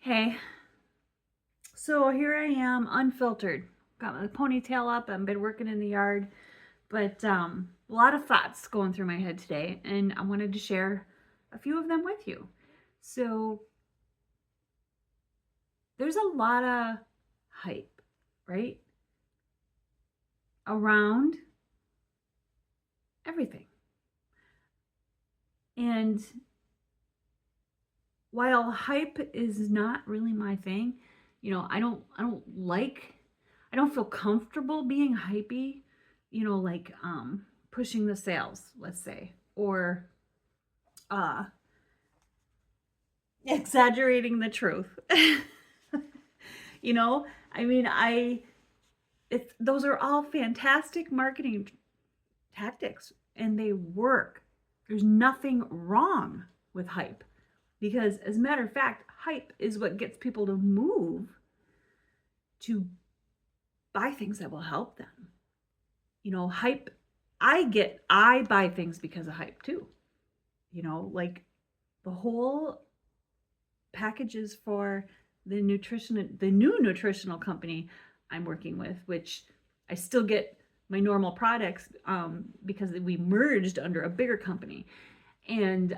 Hey, so here I am, unfiltered. Got my ponytail up. I've been working in the yard, but a lot of thoughts going through my head today, and I wanted to share a few of them with you. So there's a lot of hype, right, around everything. And while hype is not really my thing, I don't feel comfortable being hypey, like pushing the sales, let's say, or uh exaggerating the truth. you know, I mean, I it's those are all fantastic marketing tactics and they work. There's nothing wrong with hype because as a matter of fact, hype is what gets people to move to buy things that will help them. Hype, I buy things because of hype too. Like the whole packages for the new nutritional company I'm working with, which I still get my normal products because we merged under a bigger company. And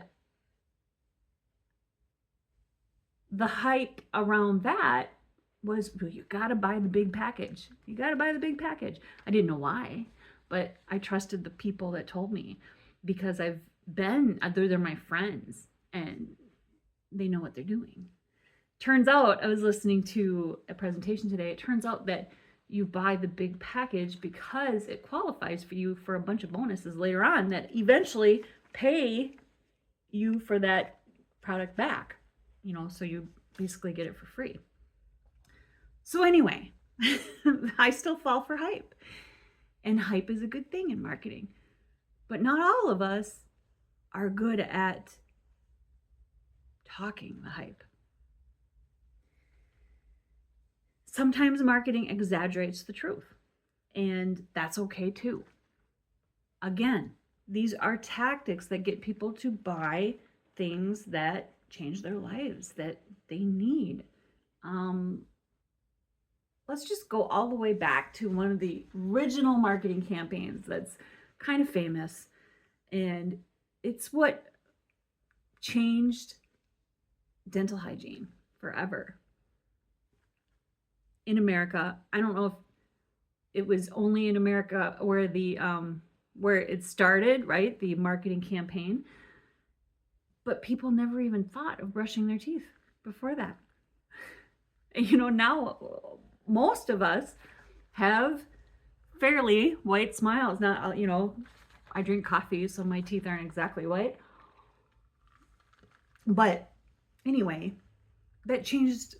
the hype around that was, well, you got to buy the big package. You got to buy the big package. I didn't know why, but I trusted the people that told me because they're my friends and they know what they're doing. Turns out, I was listening to a presentation today. It turns out that you buy the big package because it qualifies for you for a bunch of bonuses later on that eventually pay you for that product back. So you basically get it for free. So anyway, I still fall for hype. And hype is a good thing in marketing. But not all of us are good at talking the hype. Sometimes marketing exaggerates the truth, and that's okay too. Again, these are tactics that get people to buy things that change their lives, that they need. Let's just go all the way back to one of the original marketing campaigns that's kind of famous, and it's what changed dental hygiene forever in America. I don't know if it was only in America where it started, right? The marketing campaign. But people never even thought of brushing their teeth before that. Now most of us have fairly white smiles. Not, I drink coffee, so my teeth aren't exactly white. But anyway, that changed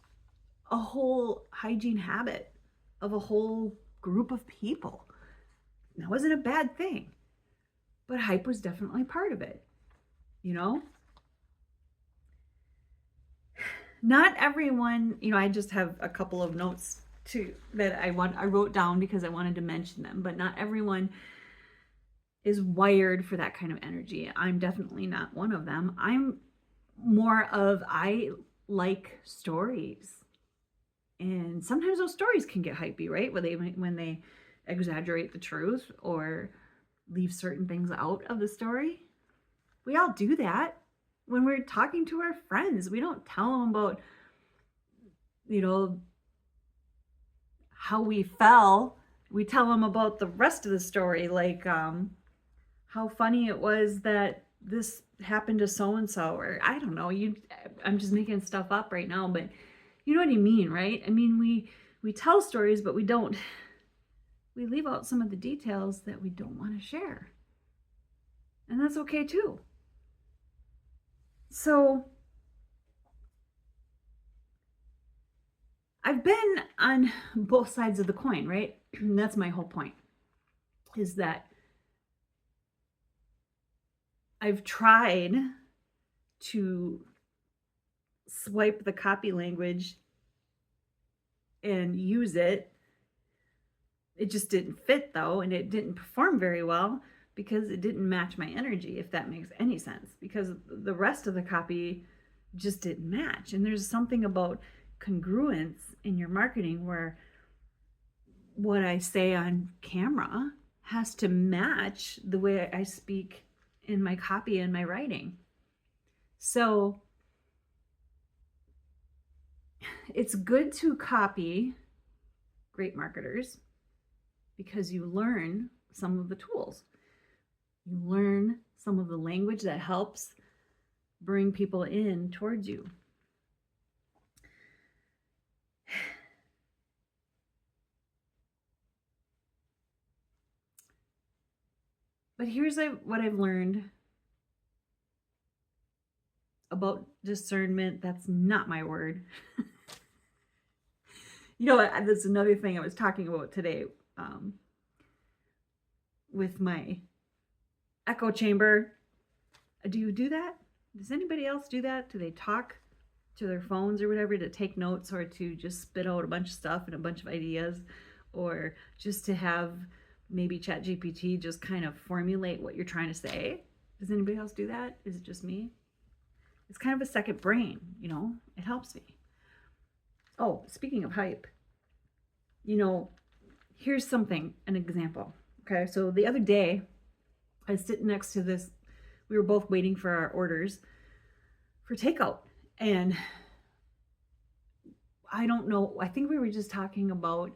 a whole hygiene habit of a whole group of people. That wasn't a bad thing, but hype was definitely part of it. Not everyone, I just have a couple of notes that I wrote down because I wanted to mention them, but not everyone is wired for that kind of energy. I'm definitely not one of them. I'm more of, I like stories. And sometimes those stories can get hypey, right? When they exaggerate the truth or leave certain things out of the story. We all do that. When we're talking to our friends, we don't tell them about, how we fell. We tell them about the rest of the story, like how funny it was that this happened to so-and-so, or I don't know, I'm just making stuff up right now, but you know what I mean, right? I mean, we tell stories, but we leave out some of the details that we don't want to share. And that's okay too. So I've been on both sides of the coin, right? And that's my whole point, is that I've tried to swipe the copy language and use it. It just didn't fit though, and it didn't perform very well because it didn't match my energy, if that makes any sense. Because the rest of the copy just didn't match. And there's something about congruence in your marketing where what I say on camera has to match the way I speak in my copy and my writing. So it's good to copy great marketers because you learn some of the tools. You learn some of the language that helps bring people in towards you. But here's what I've learned about discernment. That's not my word. You know, that's another thing I was talking about today with my echo chamber. Do you do that? Does anybody else do that? Do they talk to their phones or whatever to take notes, or to just spit out a bunch of stuff and a bunch of ideas, or just to have maybe ChatGPT just kind of formulate what you're trying to say? Does anybody else do that? Is it just me? It's kind of a second brain, you know, it helps me. Oh, speaking of hype, you know, here's something, an example. Okay, so the other day, I was sitting next to this, we were both waiting for our orders for takeout. And I don't know, I think we were just talking about,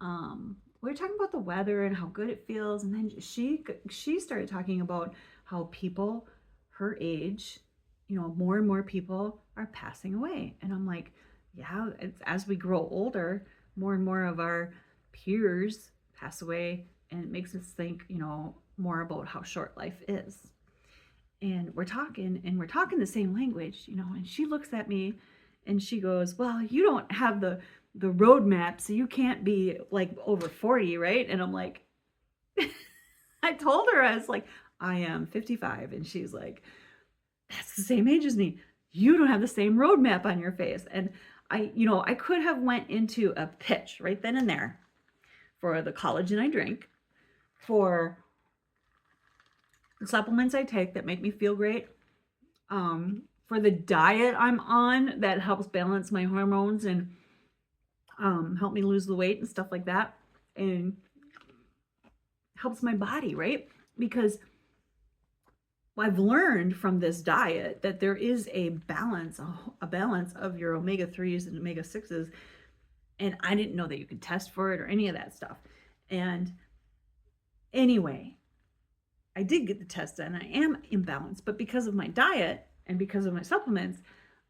we were talking about the weather and how good it feels. And then she started talking about how people her age, you know, more and more people are passing away. And I'm like, yeah, as we grow older, more and more of our peers pass away. And it makes us think, you know, more about how short life is. And we're talking the same language, you know, and she looks at me and she goes, well, you don't have the roadmap, so you can't be like over 40, right? And I'm like, I told her, I was like, I am 55. And she's like, that's the same age as me. You don't have the same roadmap on your face. And I could have went into a pitch right then and there for the collagen I drink, for the supplements I take that make me feel great, for the diet I'm on that helps balance my hormones and help me lose the weight and stuff like that, and helps my body, right? Because I've learned from this diet that there is a balance of your omega-3s and omega-6s, and I didn't know that you could test for it or any of that stuff. And anyway, I did get the test done. I am imbalanced, but because of my diet and because of my supplements,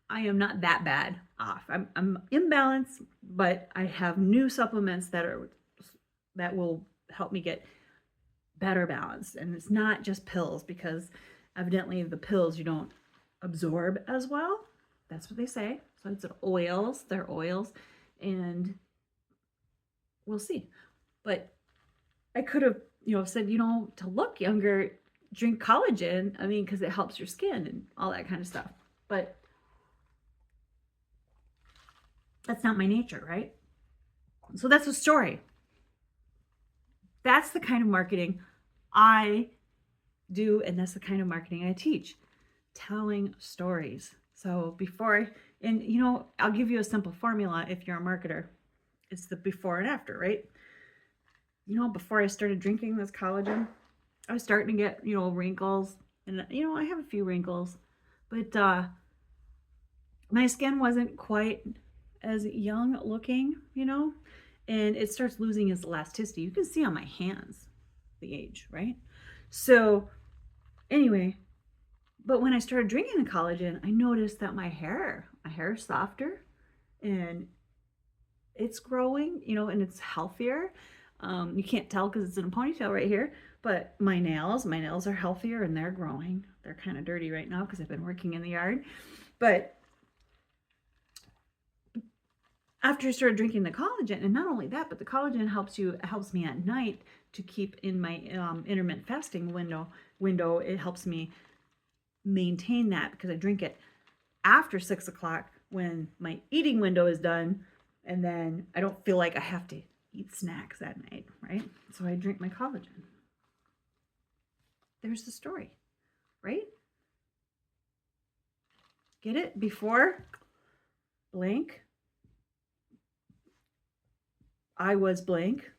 I am not that bad off. I'm imbalanced, but I have new supplements that will help me get better balanced. And it's not just pills, because evidently the pills you don't absorb as well. That's what they say. So it's oils, they're oils, and we'll see. But I could have, said, to look younger, drink collagen. I mean, because it helps your skin and all that kind of stuff. But that's not my nature, right? So that's a story. That's the kind of marketing I do, and that's the kind of marketing I teach. Telling stories. So I'll give you a simple formula if you're a marketer. It's the before and after, right? Before I started drinking this collagen, I was starting to get, wrinkles. And, I have a few wrinkles. But my skin wasn't quite as young looking, and it starts losing its elasticity. You can see on my hands the age, right? So anyway, but when I started drinking the collagen, I noticed that my hair is softer, and it's growing, and it's healthier. You can't tell because it's in a ponytail right here, but my nails are healthier and they're growing. They're kind of dirty right now because I've been working in the yard. But after I started drinking the collagen, and not only that, but the collagen helps me at night to keep in my intermittent fasting window. It helps me maintain that because I drink it after 6 o'clock when my eating window is done, and then I don't feel like I have to eat snacks at night, right? So I drink my collagen. There's the story, right? Get it? Before blank, I was blank.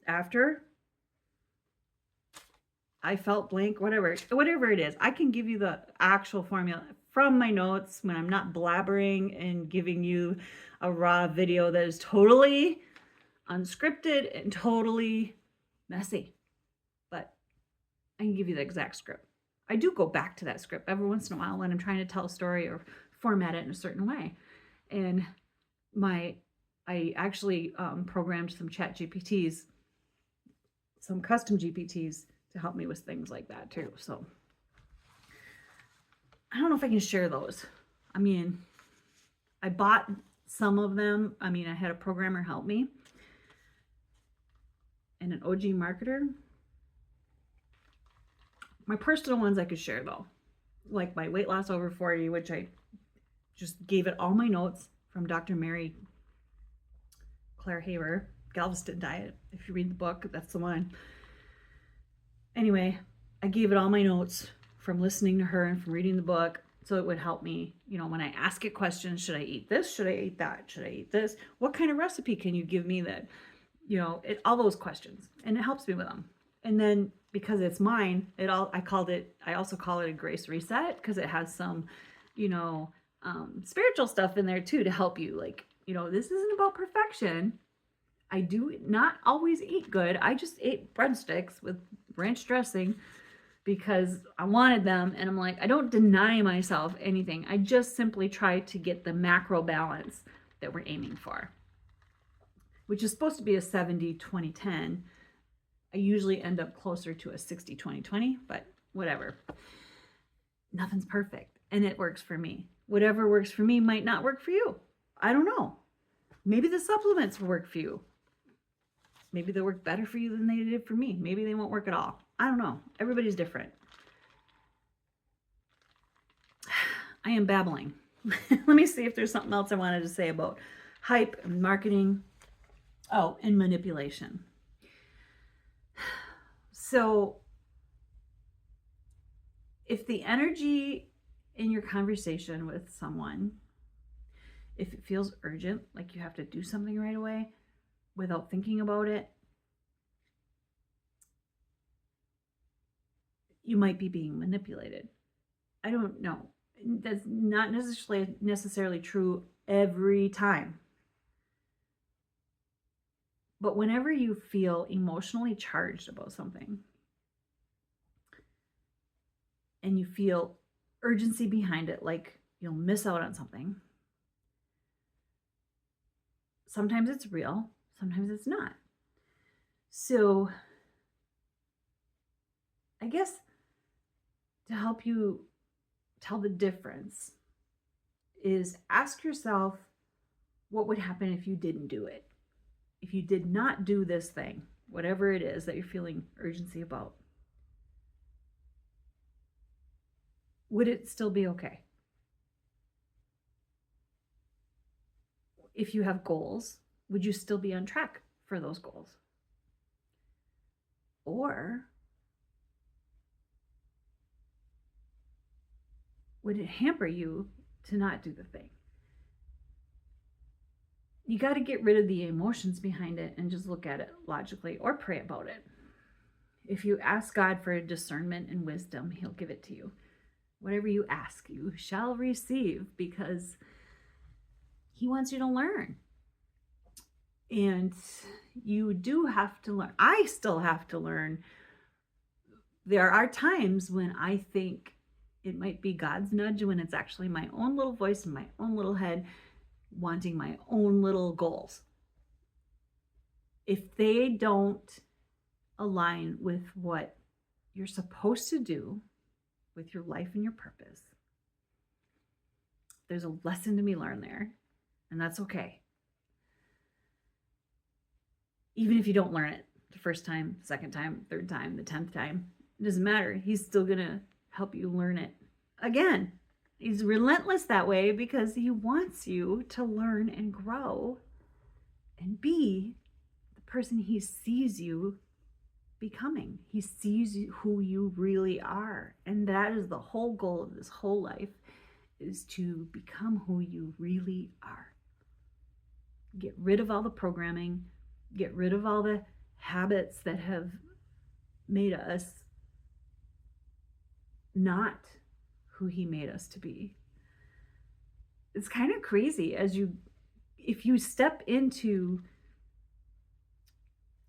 After I felt blank, whatever it is. I can give you the actual formula from my notes when I'm not blabbering and giving you a raw video that is totally unscripted and totally messy. But I can give you the exact script. I do go back to that script every once in a while when I'm trying to tell a story or format it in a certain way. And I actually programmed some chat GPTs, some custom GPTs to help me with things like that too. So I don't know if I can share those. I mean, I bought some of them. I mean, I had a programmer help me and an OG marketer. My personal ones I could share though, like my weight loss over 40, which I just gave it all my notes from Dr. Mary Claire Haver, Galveston Diet. If you read the book, that's the one. Anyway, I gave it all my notes from listening to her and from reading the book, so it would help me, you know, when I ask it questions. Should I eat this? Should I eat that? Should I eat this? What kind of recipe can you give me that, you know, all those questions, and it helps me with them. And then because it's mine, I also call it a grace reset, because it has some, you know, spiritual stuff in there too to help you. Like, you know, this isn't about perfection. I do not always eat good. I just ate breadsticks with ranch dressing because I wanted them. And I'm like, I don't deny myself anything. I just simply try to get the macro balance that we're aiming for, which is supposed to be a 70-20-10. I usually end up closer to a 60-20-20, but whatever. Nothing's perfect, and it works for me. Whatever works for me might not work for you. I don't know. Maybe the supplements will work for you. Maybe they'll work better for you than they did for me. Maybe they won't work at all. I don't know. Everybody's different. I am babbling. Let me see if there's something else I wanted to say about hype and marketing. Oh, and manipulation. So if the energy in your conversation with someone, if it feels urgent, like you have to do something right away without thinking about it, you might be being manipulated. I don't know. That's not necessarily true every time. But whenever you feel emotionally charged about something and you feel urgency behind it, like you'll miss out on something, sometimes it's real, sometimes it's not. So I guess to help you tell the difference is ask yourself what would happen if you didn't do it. If you did not do this thing, whatever it is that you're feeling urgency about, would it still be okay? If you have goals, would you still be on track for those goals? Or would it hamper you to not do the thing? You got to get rid of the emotions behind it and just look at it logically, or pray about it. If you ask God for discernment and wisdom, He'll give it to you. Whatever you ask, you shall receive, because He wants you to learn. And you do have to learn. I still have to learn. There are times when I think it might be God's nudge, when it's actually my own little voice in my own little head wanting my own little goals. If they don't align with what you're supposed to do with your life and your purpose, there's a lesson to be learned there, and that's okay. Even if you don't learn it the first time, second time, third time, the 10th time, it doesn't matter. He's still gonna help you learn it again. He's relentless that way because He wants you to learn and grow and be the person He sees you becoming. He sees who you really are. And that is the whole goal of this whole life, is to become who you really are. Get rid of all the programming, get rid of all the habits that have made us not who he made us to be. It's kind of crazy if you step into,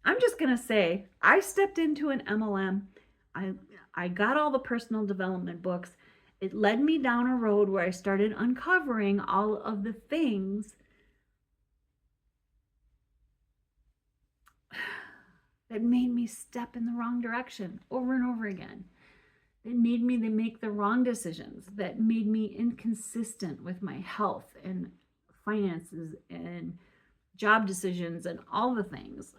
I'm just going to say, I stepped into an MLM. I got all the personal development books. It led me down a road where I started uncovering all of the things that made me step in the wrong direction over and over again. That made me make the wrong decisions, that made me inconsistent with my health and finances and job decisions and all the things.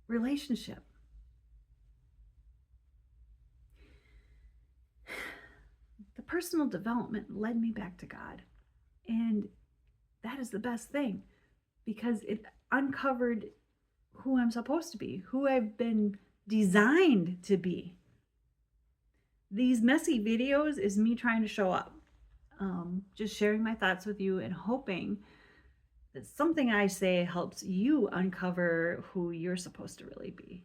Relationship. The personal development led me back to God. And that is the best thing, because it uncovered who I'm supposed to be, who I've been designed to be. These messy videos is me trying to show up, just sharing my thoughts with you and hoping that something I say helps you uncover who you're supposed to really be.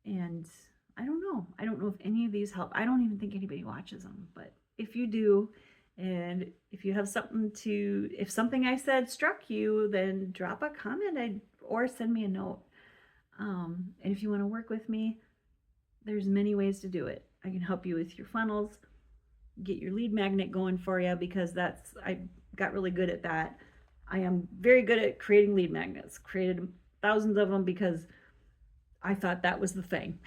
And I don't know if any of these help. I don't even think anybody watches them, but if you do, and if you have if something I said struck you, then drop a comment or send me a note. And if you want to work with me, there's many ways to do it. I can help you with your funnels, get your lead magnet going for you, because I got really good at that. I am very good at creating lead magnets, created thousands of them because I thought that was the thing.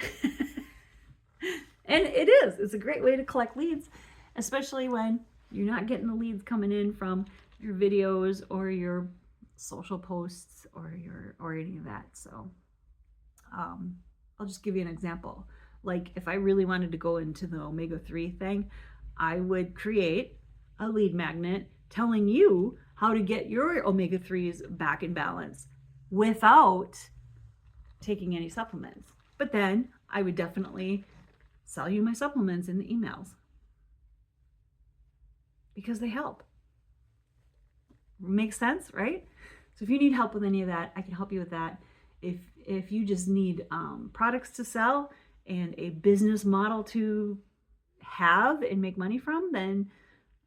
And it is. It's a great way to collect leads, especially when you're not getting the leads coming in from your videos or your social posts or any of that. So I'll just give you an example. Like if I really wanted to go into the omega-3 thing, I would create a lead magnet telling you how to get your omega-3s back in balance without taking any supplements. But then I would definitely sell you my supplements in the emails, because they help. Makes sense, right? So if you need help with any of that, I can help you with that. If you just need products to sell and a business model to have and make money from, then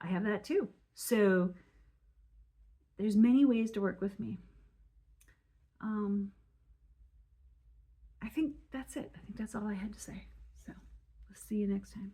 I have that too. So there's many ways to work with me. I think that's it. I think that's all I had to say. So we'll see you next time.